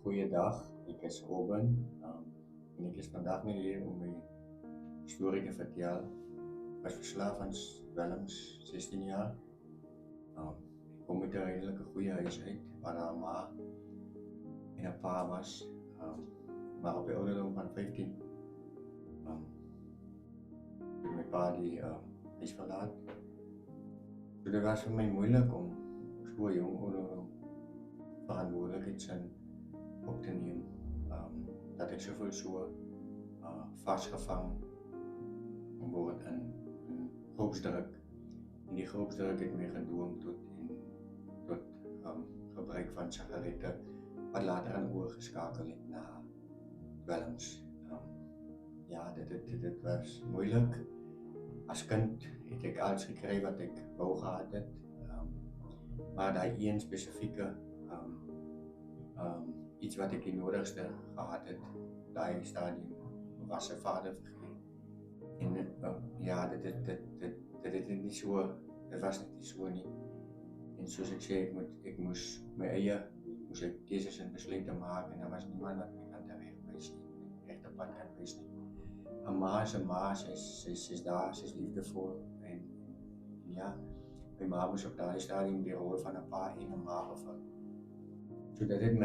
Goeiedag, ek is Robin en ek is vandag nie hier om my storie te vertel. Ek was verslaaf aan dwelms 16 jaar. Ek kom uit 'n redelike goeie huis uit waar daar 'n ma en 'n pa was. Maar op die ouderdom van 15 het my pa die huis verlaat. So dit was vir my moeilik om so jong ouderdom verantwoordelikheid op te neem, dat ek soveel vasgevang word in groepsdruk. En die groepsdruk het my gedwing tot gebruik van sigarette, wat later aan oorgeskakel het na dwelms. Dit was moeilik. As kind het ek alles gekry wat ek wou gehad het, maar daai een spesifieke iets wat ek die nodigste gehad het, daai stadium was 'n vaderfiguur. En dit was net nie so nie. En soos ek sê, ek moes my eie keuses en besluite maak, en daar was niemand wat my kan teregwys nie, regte pad kan wys nie. 'n ma is 'n ma, sy's daar, sy's liefdevol, en ja, my ma moes op daai stadium die rol van 'n pa en 'n ma vervul. So dit het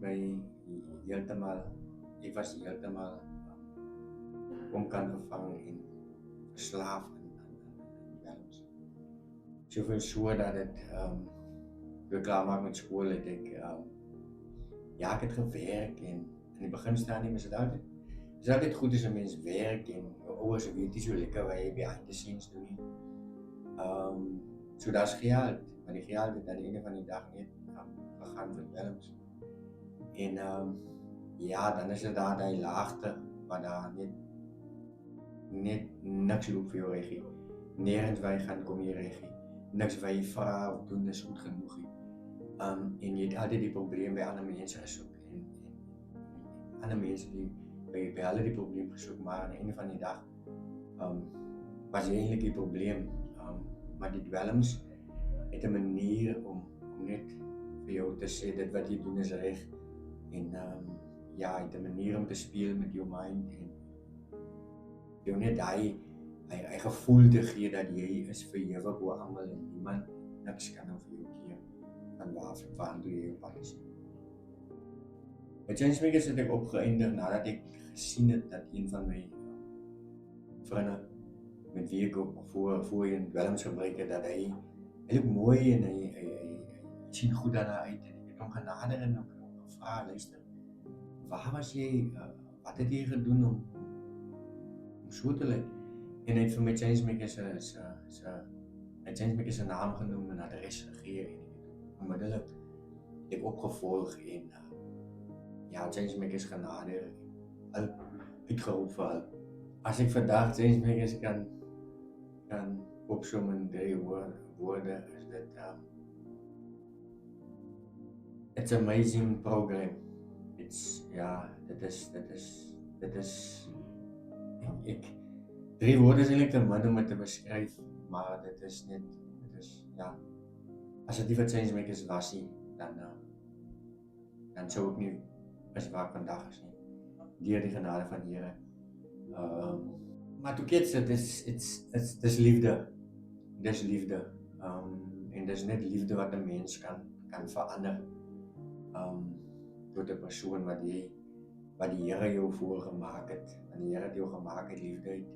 my heeltemal, ek was heeltemal omkant gevang en verslaaf aan dwelms. Soveel so dat dit, toe ek klaar maak met skool het ek, ek het gewerk, en in die beginstadium is dit altyd goed as 'n mens werk, en jou ouers weet nie so lekker wat jy behind the scenes doen nie. So daar's geld, maar die geld het aan die einde van die dag net gegaan vir dwelms. En dan is dit daar die laagte, waar daar net niks loop vir jou regie. Nergens waar jy gaan kom jy regie. Niks wat jy vra of doen is goed genoeg nie. En jy het altyd die probleem by ander mense gesoek, en ander mense die by hulle die probleem gesoek, maar aan die einde van die dag was jy eintlik die probleem. Maar die dwelms het 'n manier om net vir jou te sê dit wat jy doen is reg, en het 'n manier om te speel met jou mind, en jou net hy gevoel te gee dat jy is verhewe bo almal, en niemand niks kan vir jou keer van waarvan jy jou pad is. Met Changemakers het ek opgeëindig nadat ek gesien het dat een van my vriende met wie ek voorheen dwelms gebruik het, dat hy look mooi, en hy sien goed daarna uit, en ek het hom genader en hom gevra, luister, waar was jy, wat het jy gedoen om so te lyk? En hy het vir my Changemakers se naam genoem en adres gegee, en onmiddellik het ek opgevolg, en Changemakers genader, uitgeroep vir hulle. As ek vandag Changemakers kan opsom in 3 woorde, is dit it's amazing program. Dit is 3 woorde is eintlik te min om dit te beskryf, maar dit is as dit nie vir Changemakers was nie, dan sou ek nie is waar ek vandag is nie, deur die genade van die Here. Maar toe kids, dis liefde. Dis liefde. En dis net liefde wat 'n mens kan verander. Tot 'n persoon wat die Here jou voorgemaak het. Want die Here het jou gemaak uit liefde uit.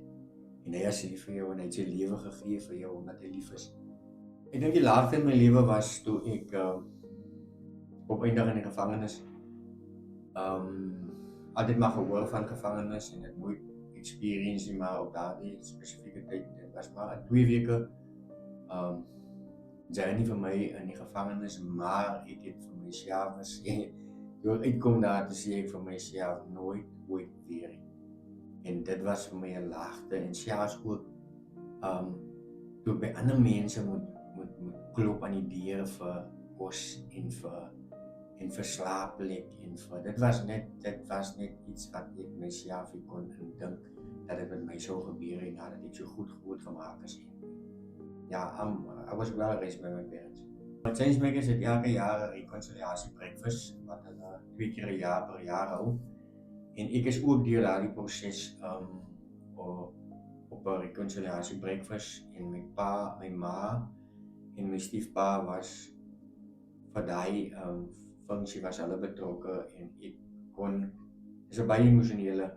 En hy is lief vir jou, en hy het sy lewe gegee vir jou omdat hy lief is. Ek dink die laagste in my lewe was toe ek opeindig in die gevangenis. Altyd maar gehoor van gevangenis, en het nooit experience nie, maar op daardie spesifieke tyd, dit was maar 2 weke journey vir my in die gevangenis, maar ek het vir myself gesê, toe ek uitkom daar, te sê ek vir myself, nooit ooit weer nie. En dit was vir my 'n laagte, en selfs ook toe by ander mense moet klop aan die deur vir kos en vir slaapplek, en dit was net iets wat ek myself kon indink dat dit met my sou gebeur, en nadat ek so goed gemaak is. I was well raised by my parents. Changemakers het elke jaar 'n reconciliasie breakfast wat hulle 2 keer 'n jaar per jaar hou. En ek is ook deur daardie proses op 'n reconciliasie breakfast en my pa, my ma en my stiefpa was vir daai funksie was hulle betrokke en ek kon dis 'n baie emosionele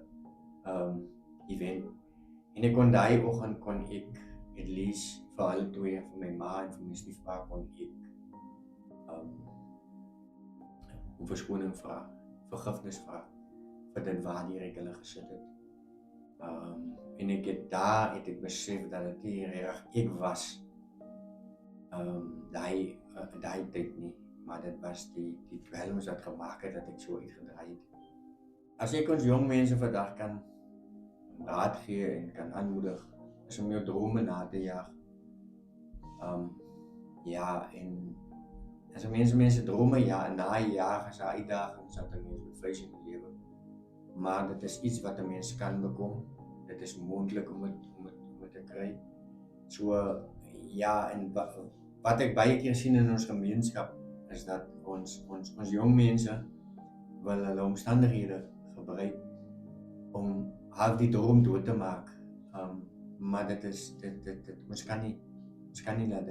event. En ek kon daai oggend kon ek at least vir hulle twee, vir my ma en vir my stiefpa kon ek om verskoning vra, vergifnis vra vir dit waartoe ek hulle gesit het. En ek het besef dat dit nie reg ek was daai tyd nie, maar dit was die dwelms wat gemaak het dat ek so uitgedraai het. As ek ons jong mense vandag kan raad gee en kan aanmoedig, is om jou drome na te jaag. Ja, en as mense drome najaag is 'n uitdaging wat 'n mens moet face in die lewe. Maar dit is iets wat 'n mens kan bekom. Dit is moontlik om dit te kry. So ja, en wat ek baie keer sien in ons gemeenskap is dat ons jong mense wil hulle omstandighede gebruik om half die droom dood te maak. Maar dit ons kan nie laat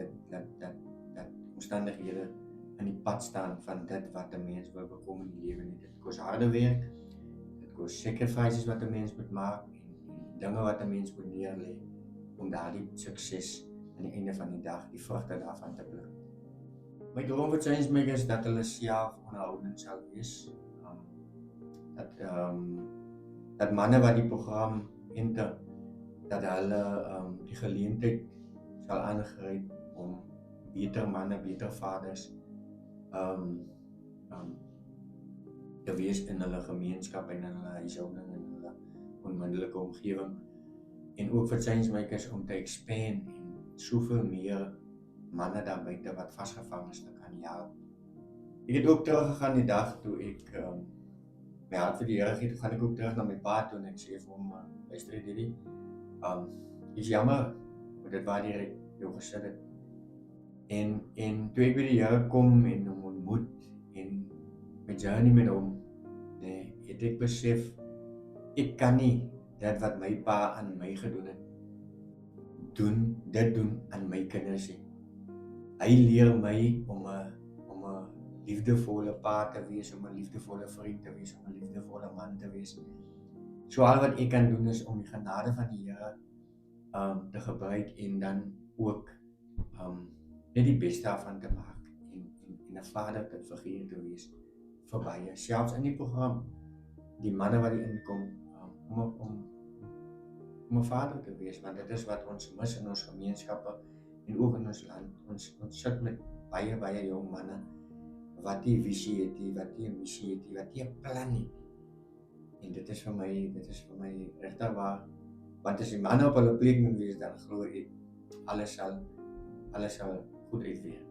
dat omstandighede in die pad staan van dit wat 'n mens wil bekom in die lewe nie. Dit kos harde werk, dit kos sacrifices wat 'n mens moet maak en dinge wat 'n mens moet neerlê om daardie sukses aan die einde van die dag die vrugte daarvan te pluk. My droom vir changemakers is dat hulle self onderhoudend sal wees. Dat manne wat die program enter, dat hulle die geleentheid sal aangryp om beter manne, beter vaders te wees in hulle gemeenskap en in hulle huishouding en hulle onmiddellike omgewing. En ook vir changemakers om te expand en soveel meer manne daar buite wat vasgevang is te kan help. Ek het ook teruggegaan die dag toe ek my hart vir die Here gee, toe gaan ek ook terug na my pa toe en ek sê vir hom, luister hierdie, is jammer, maar dit waar ek jou gesit het. En toe ek by die Here kom en hom ontmoet en my journey met hom, het ek besef, ek kan nie dit wat my pa aan my gedoen het, dit doen aan my kinders nie. Hy leer my om 'n liefdevolle pa te wees, om 'n liefdevolle vriend te wees, om 'n liefdevolle man te wees. So al wat ek kan doen is om die genade van die Here te gebruik en dan ook net die beste daarvan te maak en 'n vader te figuur te wees vir baie, selfs in die program, die manne wat inkom, om 'n vader te wees, want dit is wat ons mis in ons gemeenskappe en ook in ons land. Ons sit met baie jong manne wat nie visie het nie, wat nie 'n missie het nie, wat nie 'n plan het. En dit is vir my regtig waar, want as die manne op hulle plek moet wees, dan glo ek alles sal goed uitweer.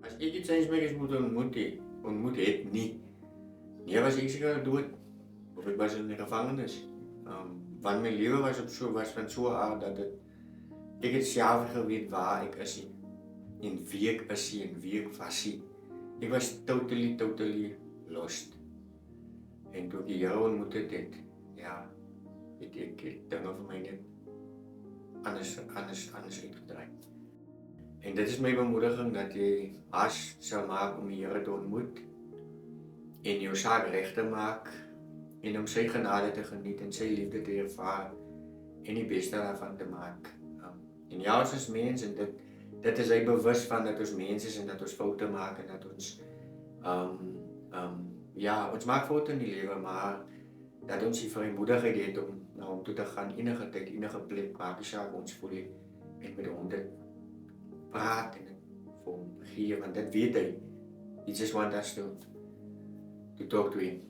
As ek die changemakers moet ontmoet het nie, was ek seker dood of ek was in die gevangenis. Want my lewe was van so 'n aard dat ek het self geweet waar ek is en wie ek is en wie ek was. Ek was totally lost. En toe die Here ontmoet het, het ek dinge vir my net anders uitgedraai. En dit is my bemoediging dat jy sal maak om die Here te ontmoet en jou saak reg te maak en om sy genade te geniet en sy liefde te ervaar en die beste daarvan te maak. En ja, ons is mens en dit is hy bewus van dat ons mens is en dat ons foute maak en dat ons ons maak foute in die lewe, maar dat ons die vrymoedigheid het om na hom toe te gaan enige tyd, enige plek, maak nie saak ons voel en met hom dit praat en vir hom gee, want dit weet hy. He just want us to talk to him.